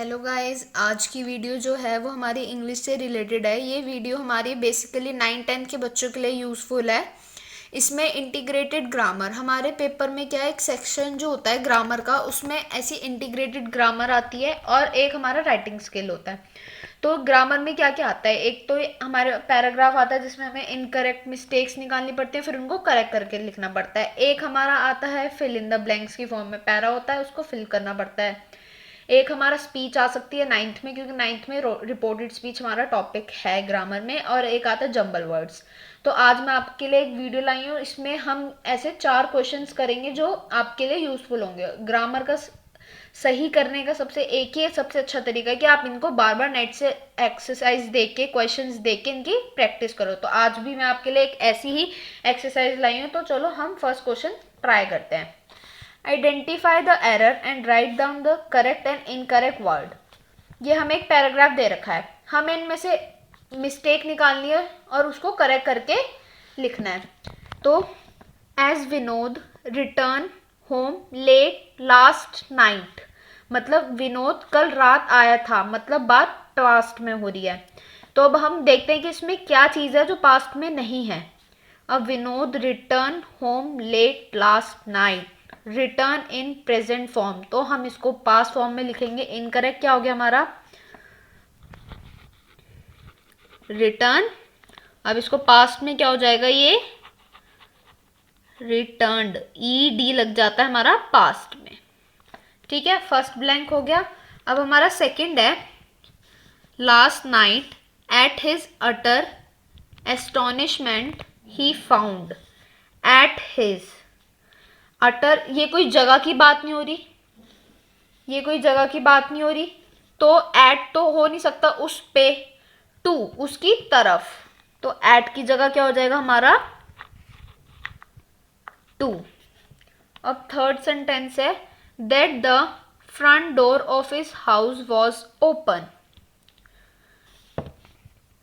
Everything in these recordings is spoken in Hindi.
हेलो गाइस, आज की वीडियो जो है वो हमारी इंग्लिश से रिलेटेड है। ये वीडियो हमारी बेसिकली 9-10 के बच्चों के लिए यूज़फुल है। इसमें इंटीग्रेटेड ग्रामर हमारे पेपर में क्या है, एक सेक्शन जो होता है ग्रामर का, उसमें ऐसी इंटीग्रेटेड ग्रामर आती है और एक हमारा राइटिंग स्किल होता है। तो ग्रामर में क्या क्या आता है, एक तो हमारे पैराग्राफ आता है जिसमें हमें इनकरेक्ट मिस्टेक्स निकालनी पड़ती है, फिर उनको करेक्ट करके लिखना पड़ता है। एक हमारा आता है फिल इन द ब्लैंक्स की फॉर्म में, पैरा होता है उसको फिल करना पड़ता है। एक हमारा स्पीच आ सकती है नाइन्थ में, क्योंकि नाइन्थ में रिपोर्टेड स्पीच हमारा टॉपिक है ग्रामर में। और एक आता है जंबल वर्ड्स। तो आज मैं आपके लिए एक वीडियो लाई हूँ, इसमें हम ऐसे 4 क्वेश्चंस करेंगे जो आपके लिए यूजफुल होंगे। ग्रामर का सही करने का सबसे अच्छा तरीका है कि आप इनको बार बार नेट से एक्सरसाइज देख के, क्वेश्चंस देख के इनकी प्रैक्टिस करो। तो आज भी मैं आपके लिए एक ऐसी ही एक्सरसाइज लाई हूँ। तो चलो हम फर्स्ट क्वेश्चन ट्राई करते हैं। Identify the error and write down the correct and incorrect word. ये हमें एक पैराग्राफ दे रखा है, हमें इनमें से मिस्टेक निकालनी है और उसको करेक्ट करके लिखना है। तो as Vinod return home late last night, मतलब विनोद कल रात आया था, मतलब बात पास्ट में हो रही है। तो अब हम देखते हैं कि इसमें क्या चीज़ है जो पास्ट में नहीं है। अब Vinod return home late last night, return in present form, तो हम इसको पास्ट फॉर्म में लिखेंगे। इनकरेक्ट क्या हो गया हमारा, रिटर्न। अब इसको पास्ट में क्या हो जाएगा, ये रिटर्न्ड, ई डी लग जाता है हमारा पास्ट में। ठीक है, फर्स्ट ब्लैंक हो गया। अब हमारा सेकंड है, last night at his utter astonishment he found. At his utter, ये कोई जगह की बात नहीं हो रही, ये कोई जगह की बात नहीं हो रही, तो एट तो हो नहीं सकता उस पे, टू उसकी तरफ, तो एट की जगह क्या हो जाएगा हमारा, टू। अब थर्ड सेंटेंस है, that the front door of his house was open.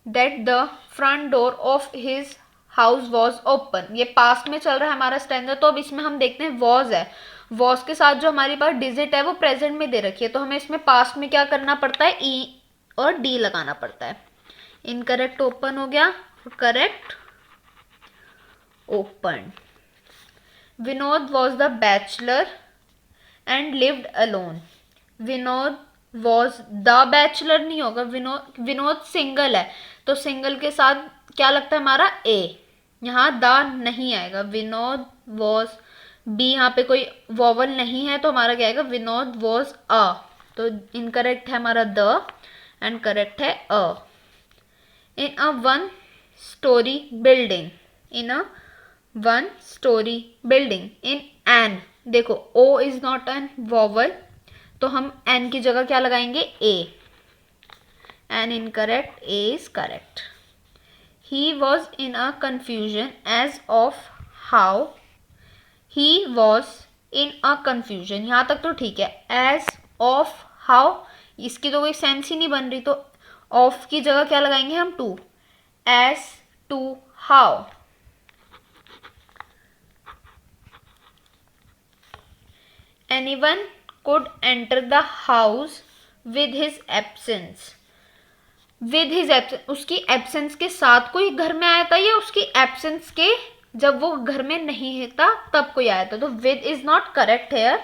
That the front door of his house was open, ये पास्ट में चल रहा है हमारा स्टैंडा। तो अब इसमें हम देखते हैं वॉज है, वॉज के साथ जो हमारी पास डिजिट है वो प्रेजेंट में दे रखी है, तो हमें इसमें पास्ट में क्या करना पड़ता है, ई और डी लगाना पड़ता है। इनकरेक्ट ओपन हो गया, correct open. Vinod was the bachelor and lived alone. Vinod was the bachelor नहीं होगा, विनोद सिंगल है, तो सिंगल के साथ क्या लगता है हमारा, ए, यहाँ द नहीं आएगा। विनोद वॉज, बी यहाँ पे कोई वॉवल नहीं है, तो हमारा क्या आएगा, विनोद वॉज अ, तो इनकरेक्ट है हमारा द एंड करेक्ट है a. In a one story building, in a one story building, in an, देखो O is not an vowel, तो हम एन की जगह क्या लगाएंगे, a, an incorrect, a is correct. He was in a confusion as of how, he was in a confusion, यहाँ तक तो ठीक है। एज ऑफ हाउ, इसकी तो कोई सेंस ही नहीं बन रही, तो ऑफ की जगह क्या लगाएंगे हम, to, as to how. Anyone could enter the house with his absence. With his absence, उसकी एब्सेंस के साथ कोई घर में आया था, या उसकी एब्सेंस के जब वो घर में नहीं था तब कोई आया था, तो with is not correct here,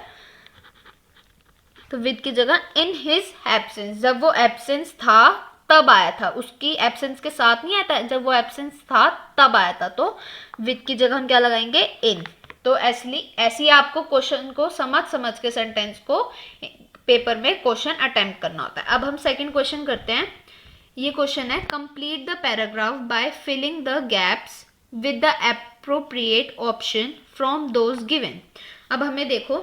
तो विद की जगह इन हिज एब्सेंस, जब वो एब्सेंस था तब आया था, उसकी एब्सेंस के साथ नहीं आया था, जब वो एब्सेंस था तब आया था, तो विद की जगह हम क्या लगाएंगे, इन। तो ऐसी आपको क्वेश्चन को समझ के सेंटेंस को पेपर में क्वेश्चन अटेम्प्ट करना होता है। अब हम सेकंड क्वेश्चन करते हैं। ये क्वेश्चन है, complete the paragraph by filling the gaps with the appropriate option from those given. अब हमें देखो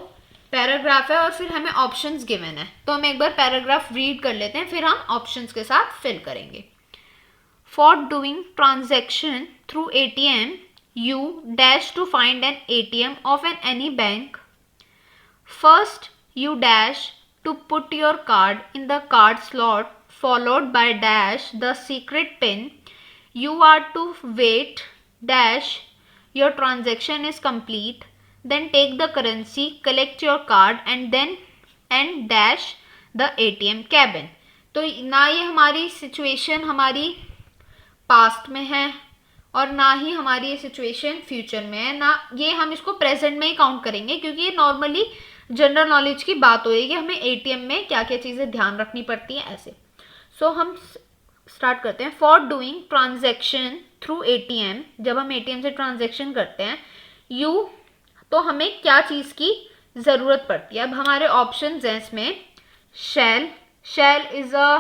पैराग्राफ है और फिर हमें ऑप्शंस गिवन है, तो हम एक बार पैराग्राफ रीड कर लेते हैं, फिर हम ऑप्शंस के साथ फिल करेंगे। For doing transaction through ATM, you dash to find an ATM of any bank. First, you dash to put your card in the card slot, followed by dash the secret pin. You are to wait dash your transaction is complete. Then take the currency, collect your card, and dash the ATM cabin. तो ना ये हमारी सिचुएशन हमारी पास्ट में है और ना ही हमारी ये सिचुएशन फ्यूचर में है, ना ये हम इसको प्रेजेंट में ही काउंट करेंगे, क्योंकि ये नॉर्मली जनरल नॉलेज की बात होगी हमें एटीएम में क्या क्या चीज़ें ध्यान रखनी पड़ती हैं ऐसे। सो हम स्टार्ट करते हैं। For doing transaction through ATM, जब हम एटीएम से ट्रांजेक्शन करते हैं, यू तो हमें क्या चीज़ की ज़रूरत पड़ती है। अब हमारे ऑप्शन हैं इसमें, shall is a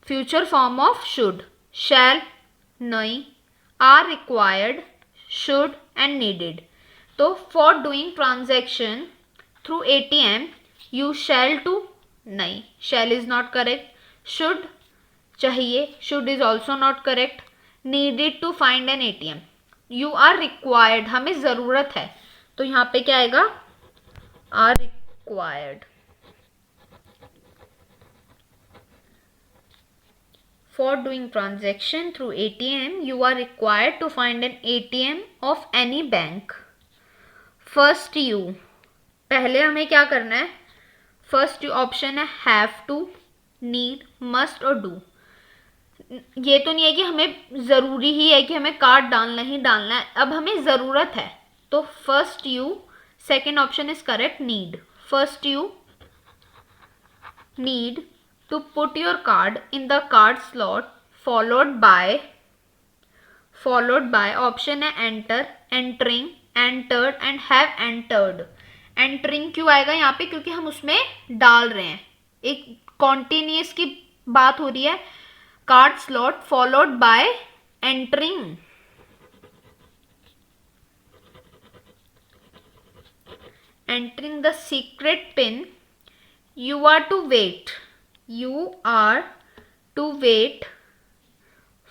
future form of should, shall, नहीं, are required, should and needed. तो for doing transaction through ATM you shall to, नहीं, shall is not correct, should चाहिए, should is also not correct, needed to find an ATM, you are required, हमें ज़रूरत है, तो यहाँ पे क्या आएगा, are required. For doing transaction through ATM, you are required to find an ATM of any bank. First you, पहले हमें क्या करना है, फर्स्ट ऑप्शन है हैव टू, नीड, मस्ट और डू। ये तो नहीं है कि हमें ज़रूरी ही है कि हमें कार्ड डालना ही डालना है, अब हमें ज़रूरत है, तो first you, second option is correct, need. First you need to put your card in the card slot, followed by option है enter, entering, entered and have entered। entering क्यों आएगा यहाँ पे, क्योंकि हम उसमें डाल रहे हैं, एक कॉन्टिन्यूस की बात हो रही है। Card slot followed by entering, the secret pin, you are to wait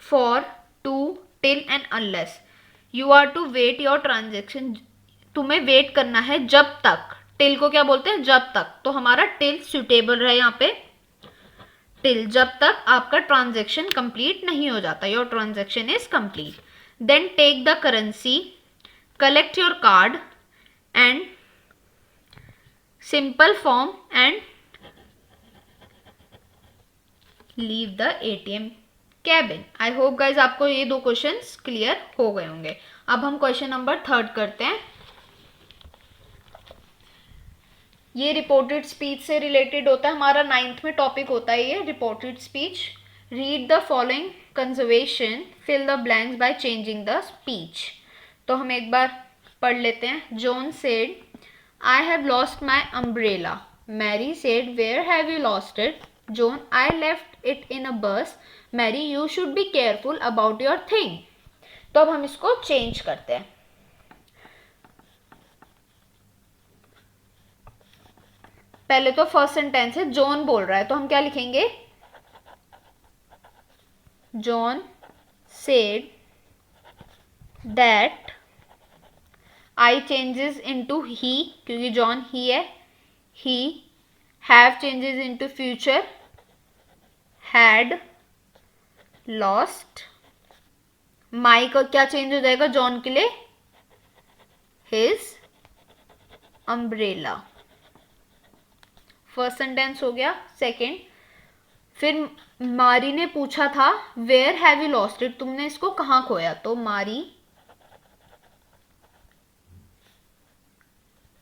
for, to, till and unless, you are to wait your transaction, तुम्हें वेट करना है जब तक, टिल को क्या बोलते हैं, जब तक, तो हमारा टिल सुटेबल रहे यहाँ पे, टिल, जब तक आपका ट्रांजेक्शन कंप्लीट नहीं हो जाता, your transaction is complete. Then take the currency, collect your card and simple form and leave the ATM cabin. I hope guys आपको ये दो क्वेश्चंस क्लियर हो गए होंगे। अब हम क्वेश्चन नंबर 3 करते हैं। ये रिपोर्टेड स्पीच से रिलेटेड होता है, हमारा 9th में टॉपिक होता है ये reported speech. Read the following conservation, fill the blanks by changing the speech. तो हम एक बार पढ़ लेते हैं। John said I have lost my umbrella, Mary said where have you lost it, John, I left it in a bus. Mary, you should be careful about your thing. तो अब हम इसको चेंज करते हैं। पहले तो फर्स्ट सेंटेंस है, जॉन बोल रहा है, तो हम क्या लिखेंगे, John said that, I changes into he, क्योंकि जॉन ही है, ही, have changes into future, had lost, my का क्या चेंज हो जाएगा जॉन के लिए, his umbrella। फर्स्ट सेंटेंस हो गया। सेकेंड, फिर मारी ने पूछा था where have you lost it, तुमने इसको कहाँ खोया, तो मारी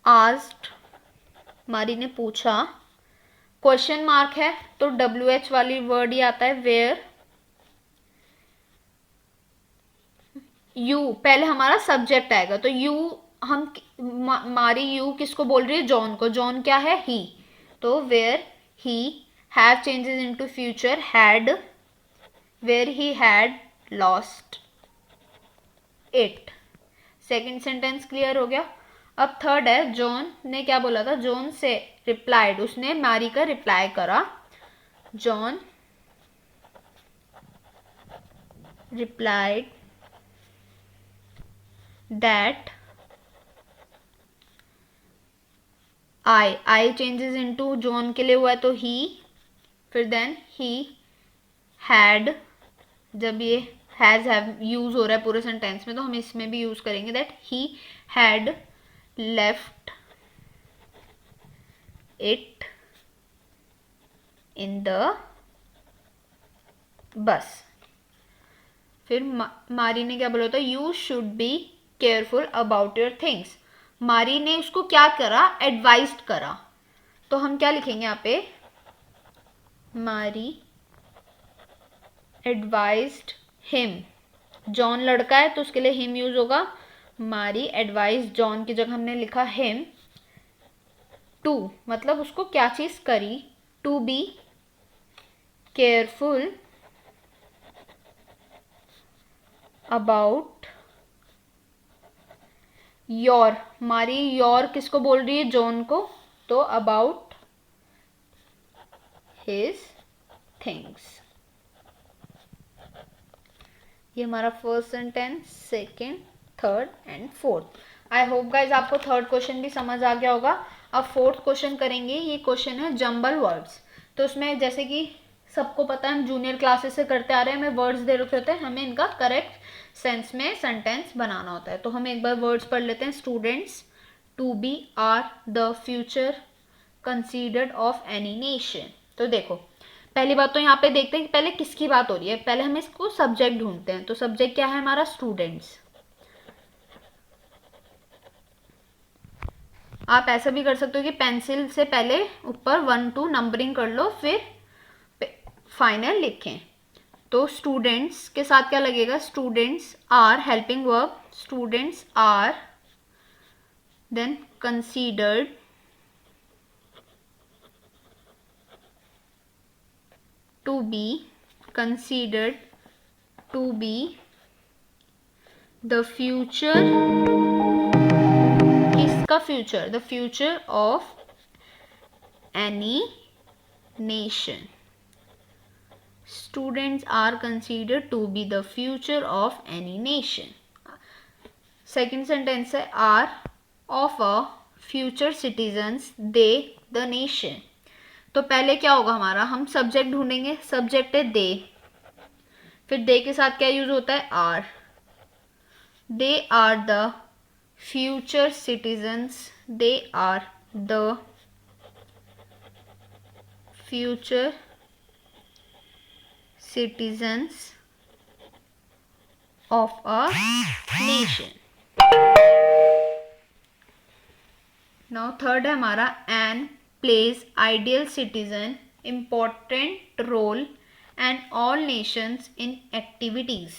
आस्क्ड, मारी ने पूछा, क्वेश्चन मार्क है तो WH वाली वर्ड ही आता है, वेयर, यू पहले हमारा सब्जेक्ट आएगा, तो यू हम मारी यू किसको बोल रही है, जॉन को, जॉन क्या है, ही, तो where he have changes into future, had, where he had lost it. Second sentence clear हो गया। अब थर्ड है, जॉन ने क्या बोला था, जॉन से रिप्लाइड, उसने मैरी का रिप्लाई करा, John replied that I changes into John के लिए हुआ है तो ही, फिर देन ही हैड, जब ये हैज हैव यूज हो रहा है पूरे सेंटेंस में तो हम इसमें भी यूज करेंगे that he had left it in the bus. फिर मारी ने क्या बोला था, you should be careful about your things. मारी ने उसको क्या करा, एडवाइज करा। तो हम क्या लिखेंगे यहाँ पे, मारी एडवाइज्ड हिम। जॉन लड़का है तो उसके लिए हिम यूज होगा। मारी एडवाइज जॉन की जगह हमने लिखा हिम टू, मतलब उसको क्या चीज करी, to be careful about your. Mary your किसको बोल रही है, जॉन को, तो अबाउट हिज थिंग्स। ये हमारा first sentence, second, third and fourth. I hope guys आपको थर्ड क्वेश्चन भी समझ आ गया होगा। अब फोर्थ क्वेश्चन करेंगे। ये क्वेश्चन है जंबल वर्ड्स। तो उसमें जैसे कि सबको पता है, हम जूनियर क्लासेस से करते आ रहे हैं, हमें वर्ड्स दे रखे होते हैं, हमें इनका करेक्ट सेंस में सेंटेंस बनाना होता है। तो हम एक बार वर्ड्स पढ़ लेते हैं। Students, to be, are, the, future, considered of any nation. तो देखो, पहली बात तो यहाँ पे देखते हैं कि पहले किसकी बात हो रही है। पहले हम इसको सब्जेक्ट ढूंढते हैं। तो सब्जेक्ट क्या है हमारा, स्टूडेंट्स। आप ऐसा भी कर सकते हो कि पेंसिल से पहले ऊपर 1 2 नंबरिंग कर लो, फिर फाइनल लिखें। तो स्टूडेंट्स के साथ क्या लगेगा, students are, helping verb, students are, then considered, to be, considered to be the future, किसका future, the future of any nation. Students are considered to be the future of any nation. Second sentence है, are of a future citizens they the nation. तो पहले क्या होगा हमारा, हम सब्जेक्ट ढूंढेंगे। सब्जेक्ट है दे, फिर दे के साथ क्या यूज होता है, are. They are the future citizens, they are the future citizens of a nation. Now third है हमारा, an pledge ideal citizen important role and all nations in activities.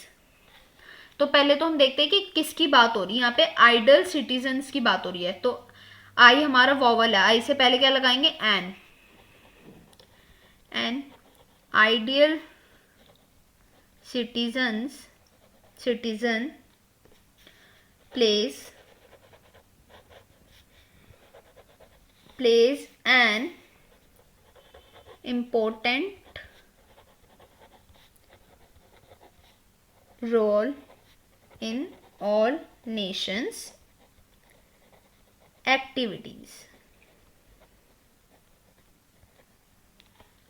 तो पहले तो हम देखते हैं कि किसकी बात हो रही है। यहाँ पे आइडियल सिटीजन्स की बात हो रही है। तो आई हमारा वॉवल है, आई से पहले क्या लगाएंगे, an. An ideal citizens, citizen pledge an important role in all nations activities.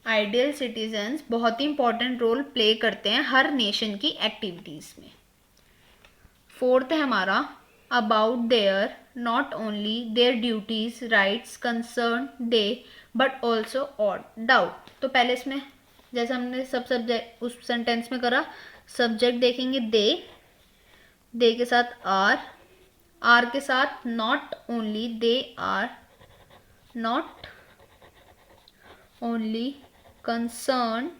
Ideal citizens बहुत ही इंपॉर्टेंट रोल प्ले करते हैं हर नेशन की एक्टिविटीज में। फोर्थ है हमारा, about their, not only their duties, rights, concern they, but also और डाउट। तो पहले इसमें जैसे हमने सब सब्जेक्ट उस सेंटेंस में करा, सब्जेक्ट देखेंगे दे के साथ आर के साथ not only, they are not only concern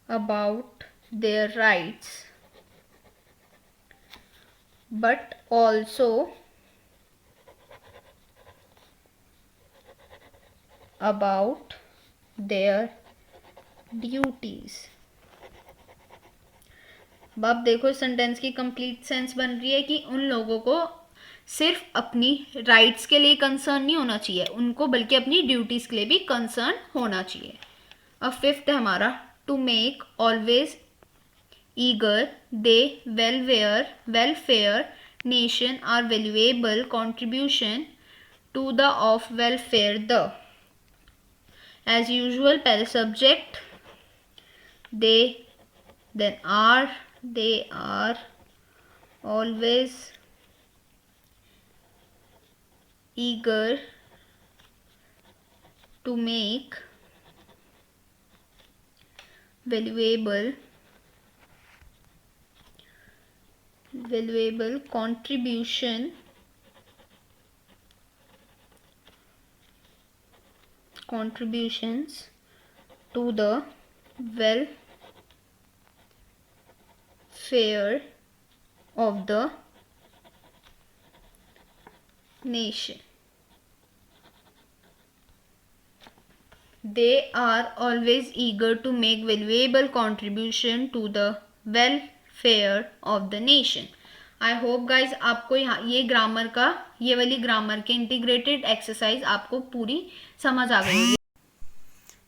about their rights, but also about their duties. अब आप देखो इस सेंटेंस की कंप्लीट सेंस बन रही है कि उन लोगों को सिर्फ अपनी राइट्स के लिए कंसर्न नहीं होना चाहिए उनको, बल्कि अपनी ड्यूटीज के लिए भी कंसर्न होना चाहिए। अब फिफ्थ है हमारा, to make always eager they welfare nation are valuable contribution to the of welfare the। as usual पहले subject they, then are, they are always eager to make valuable contributions to the welfare of the nation. They are always eager to make valuable contribution to the welfare of the nation. I hope guys आपको यहाँ ये ग्रामर का ये वाली ग्रामर के इंटीग्रेटेड एक्सरसाइज आपको पूरी समझ आ गई होगी।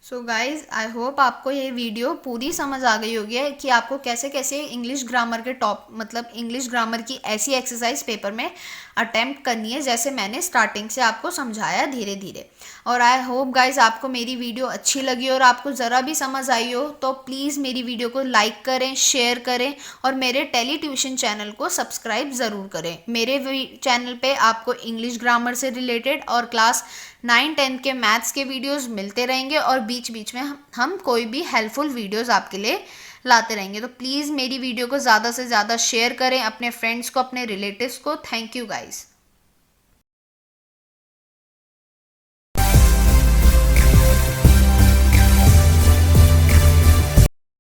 सो गाइज आई होप आपको ये वीडियो पूरी समझ आ गई होगी कि आपको कैसे कैसे इंग्लिश ग्रामर के मतलब इंग्लिश ग्रामर की ऐसी एक्सरसाइज पेपर में अटेम्प्ट करनी है जैसे मैंने स्टार्टिंग से आपको समझाया धीरे धीरे। और आई होप गाइज आपको मेरी वीडियो अच्छी लगी और आपको ज़रा भी समझ आई हो तो प्लीज़ मेरी वीडियो को लाइक करें, शेयर करें और मेरे टेली ट्यूशन चैनल को सब्सक्राइब ज़रूर करें। मेरे चैनल पे आपको इंग्लिश ग्रामर से रिलेटेड और क्लास 9-10 के मैथ्स के वीडियोस मिलते रहेंगे और बीच बीच में हम कोई भी हेल्पफुल वीडियोस आपके लिए लाते रहेंगे। तो प्लीज़ मेरी वीडियो को ज़्यादा से ज़्यादा शेयर करें अपने फ्रेंड्स को, अपने रिलेटिव्स को। Thank you guys.